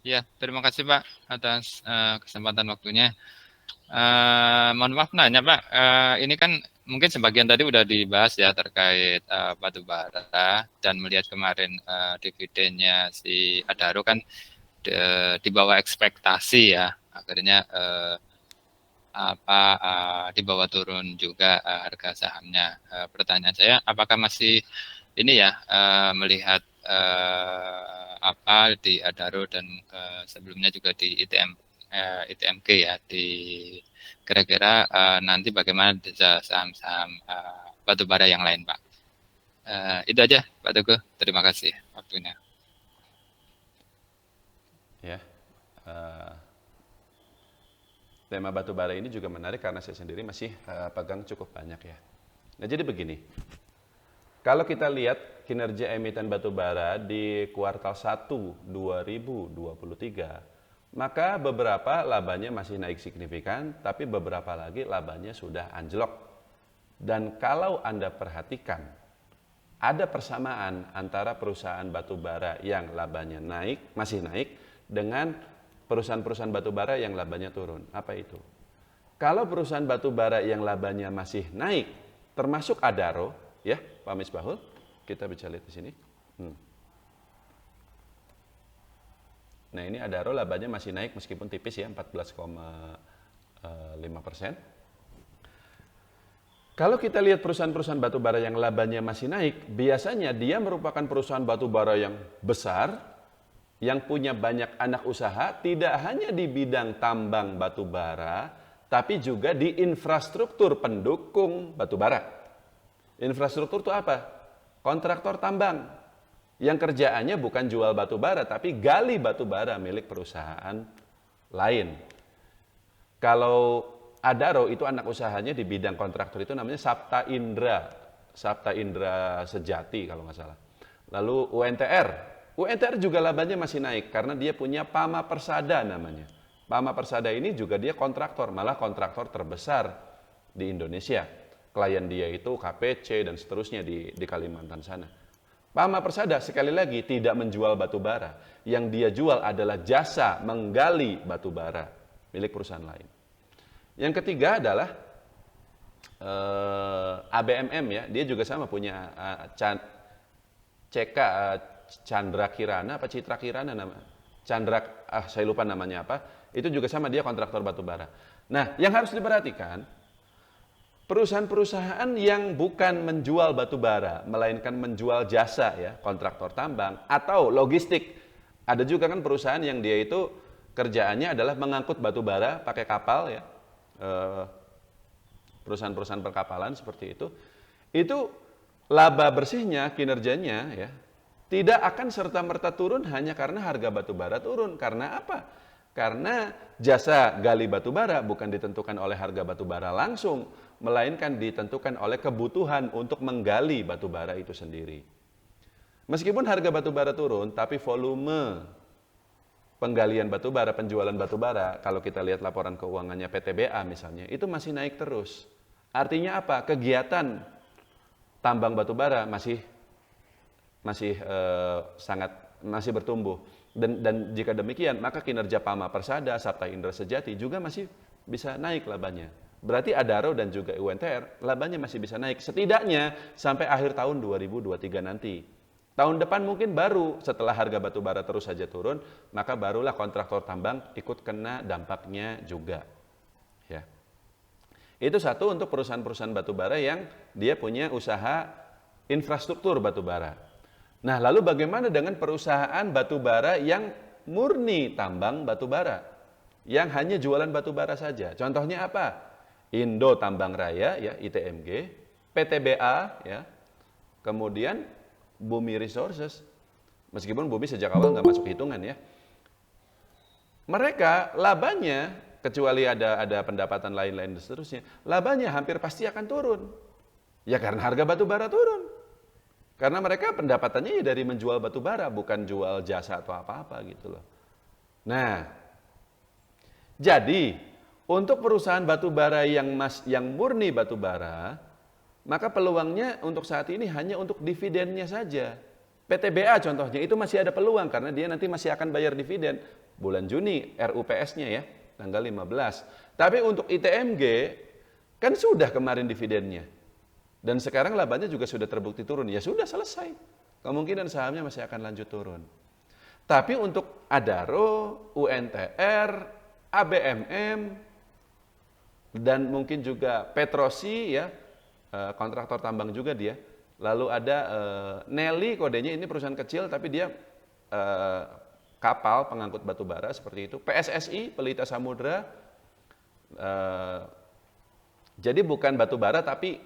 Ya, terima kasih Pak atas kesempatan waktunya. Mohon maaf nanya Pak, ini kan mungkin sebagian tadi udah dibahas ya terkait batu bara dan melihat kemarin dividennya si Adaro kan di bawah ekspektasi ya, akhirnya di bawah turun juga harga sahamnya. Pertanyaan saya, apakah masih ini ya melihat di Adaro dan sebelumnya juga di ITMG ya, di kira-kira nanti bagaimana saham-saham batubara yang lain Pak? Itu aja Pak Teguh, terima kasih waktunya. Ya, eh, tema batu bara ini juga menarik karena saya sendiri masih pegang cukup banyak ya. Nah jadi begini, kalau kita lihat kinerja emiten batu bara di kuartal 1 2023, maka beberapa labanya masih naik signifikan, tapi beberapa lagi labanya sudah anjlok. Dan kalau Anda perhatikan, ada persamaan antara perusahaan batu bara yang labanya naik, masih naik, dengan perusahaan-perusahaan batu bara yang labanya turun. Apa itu? Kalau perusahaan batu bara yang labanya masih naik, termasuk Adaro, ya Pak Misbahul, kita bisa lihat di sini. Nah ini Adaro labanya masih naik meskipun tipis ya, 14,5%. Kalau kita lihat perusahaan-perusahaan batu bara yang labanya masih naik, biasanya dia merupakan perusahaan batu bara yang besar, yang punya banyak anak usaha, tidak hanya di bidang tambang batu bara, tapi juga di infrastruktur pendukung batu bara. Infrastruktur itu apa? Kontraktor tambang, yang kerjaannya bukan jual batu bara, tapi gali batu bara milik perusahaan lain. Kalau Adaro itu anak usahanya di bidang kontraktor itu namanya Sapta Indra Sejati kalau nggak salah. Lalu UNTR juga labanya masih naik karena dia punya Pama Persada namanya. Pama Persada ini juga dia kontraktor, malah kontraktor terbesar di Indonesia. Klien dia itu KPC dan seterusnya di Kalimantan sana. Pama Persada sekali lagi tidak menjual batu bara. Yang dia jual adalah jasa menggali batu bara milik perusahaan lain. Yang ketiga adalah ABMM ya, dia juga sama punya CK Chandra Kirana apa Citra Kirana nama Chandra saya lupa namanya apa. Itu juga sama dia kontraktor batu bara. Nah, yang harus diperhatikan perusahaan-perusahaan yang bukan menjual batu bara, melainkan menjual jasa ya, kontraktor tambang atau logistik. Ada juga kan perusahaan yang dia itu kerjaannya adalah mengangkut batu bara pakai kapal ya. Perusahaan-perusahaan perkapalan seperti itu laba bersihnya, kinerjanya ya, tidak akan serta-merta turun hanya karena harga batu bara turun. Karena apa? Karena jasa gali batu bara bukan ditentukan oleh harga batu bara langsung, melainkan ditentukan oleh kebutuhan untuk menggali batu bara itu sendiri. Meskipun harga batu bara turun, tapi volume penggalian batu bara, penjualan batu bara, kalau kita lihat laporan keuangannya PTBA misalnya, itu masih naik terus. Artinya apa? Kegiatan tambang batu bara masih masih bertumbuh. Dan jika demikian, maka kinerja Pama Persada, Sapta Indra Sejati juga masih bisa naik labanya. Berarti Adaro dan juga UNTR labanya masih bisa naik setidaknya sampai akhir tahun 2023 nanti. Tahun depan mungkin baru setelah harga batu bara terus saja turun, maka barulah kontraktor tambang ikut kena dampaknya juga. Ya. Itu satu untuk perusahaan-perusahaan batu bara yang dia punya usaha infrastruktur batu bara. Nah, lalu bagaimana dengan perusahaan batu bara yang murni tambang batu bara, yang hanya jualan batu bara saja? Contohnya apa? Indo Tambang Raya ya, ITMG, PTBA ya. Kemudian Bumi Resources, meskipun Bumi sejak awal nggak masuk hitungan ya. Mereka labanya, kecuali ada pendapatan lain-lain dan seterusnya, labanya hampir pasti akan turun. Ya karena harga batu bara turun. Karena mereka pendapatannya ya dari menjual batu bara, bukan jual jasa atau apa-apa gitu loh. Nah, jadi untuk perusahaan batu bara yang murni batu bara, maka peluangnya untuk saat ini hanya untuk dividennya saja. PTBA contohnya itu masih ada peluang karena dia nanti masih akan bayar dividen bulan Juni RUPS-nya ya, tanggal 15. Tapi untuk ITMG kan sudah kemarin dividennya. Dan sekarang labanya juga sudah terbukti turun. Ya sudah selesai. Kemungkinan sahamnya masih akan lanjut turun. Tapi untuk Adaro, UNTR, ABMM, dan mungkin juga Petrosi ya, kontraktor tambang juga dia. Lalu ada Nelly, kodenya ini perusahaan kecil tapi dia kapal pengangkut batu bara seperti itu. PSSI, Pelita Samudra, jadi bukan batu bara tapi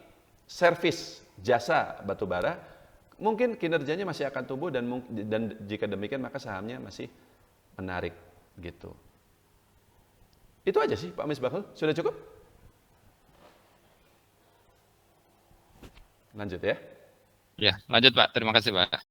servis jasa batu bara. Mungkin kinerjanya masih akan tumbuh dan jika demikian maka sahamnya masih menarik gitu. Itu aja sih Pak Misbahul, sudah cukup? Lanjut ya. Ya, lanjut Pak. Terima kasih Pak.